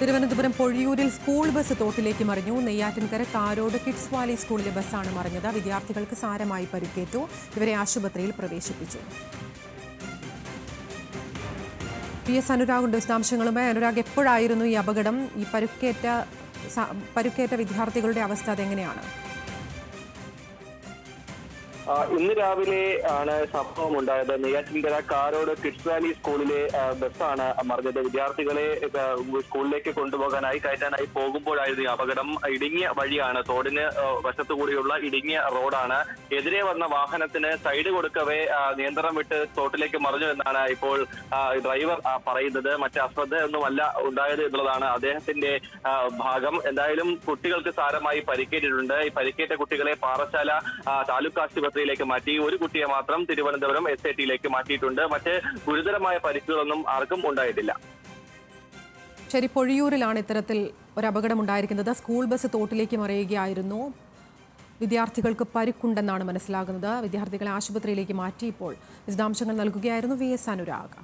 Thiruvananthapuram പൊഴിയൂരിൽ school bus തോട്ടിലേക്ക് മറിഞ്ഞു. നെയ്യാറ്റിൻകര കാരോട് kids Valley സ്കൂളിലെ ബസ്സാണ് മറിഞ്ഞത്. വിദ്യാർത്ഥികൾക്ക് സാരമായി പരിക്കേറ്റു. ഇവരെ ആശുപത്രിയിൽ പ്രവേശിപ്പിച്ചു. PS അനുരാഗുണ്ട് വിശദാംശങ്ങളുമായി. അനുരാഗ്, എപ്പോഴായിരുന്നു ഈ അപകടം? ഈ പരുക്കേറ്റ വിദ്യാർത്ഥികളുടെ അവസ്ഥ അതെങ്ങനെയാണ്? ഇന്ന് രാവിലെ ആണ് സംഭവം ഉണ്ടായത്. നെയ്യാറ്റിൻകര കാരോട് കിഡ്സ് വാലി സ്കൂളിലെ ബസ്സാണ് മറിഞ്ഞത്. വിദ്യാർത്ഥികളെ സ്കൂളിലേക്ക് കൊണ്ടുപോകാനായി കയറ്റാനായി പോകുമ്പോഴായിരുന്നു ഈ അപകടം. ഇടുങ്ങിയ വഴിയാണ്, തോടിന് വശത്തുകൂടിയുള്ള ഇടുങ്ങിയ റോഡാണ്. എതിരെ വന്ന വാഹനത്തിന് സൈഡ് കൊടുക്കവേ നിയന്ത്രണം വിട്ട് തോട്ടിലേക്ക് മറിഞ്ഞു എന്നാണ് ഇപ്പോൾ ഡ്രൈവർ പറയുന്നത്. മറ്റ് അശ്രദ്ധയൊന്നുമല്ല ഉണ്ടായത് എന്നുള്ളതാണ് അദ്ദേഹത്തിന്റെ ഭാഗം. എന്തായാലും കുട്ടികൾക്ക് സാരമായി പരിക്കേറ്റിട്ടുണ്ട്. ഈ പരിക്കേറ്റ കുട്ടികളെ പാറശാല താലൂക്ക് ആശുപത്രിയിലേക്ക് മാറ്റി. ഒരു കുട്ടിയെ മാത്രം തിരുവനന്തപുരം SIT മാറ്റിയിട്ടുണ്ട്. മറ്റ് ഗുരുതരമായ പരിക്കുകളൊന്നും ആർക്കും ഉണ്ടായിട്ടില്ല. ശരി, പൊഴിയൂരിലാണ് ഇത്തരത്തിൽ ഒരു അപകടം ഉണ്ടായിരിക്കുന്നത്. സ്കൂൾ ബസ് തോട്ടിലേക്ക് മറിയുകയായിരുന്നു. വിദ്യാർത്ഥികൾക്ക് പരിക്കുണ്ടെന്നാണ് മനസ്സിലാകുന്നത്. വിദ്യാർത്ഥികളെ ആശുപത്രിയിലേക്ക് മാറ്റി ഇപ്പോൾ വിശദാംശങ്ങൾ നൽകുകയായിരുന്നു VS അനുരാഗ്.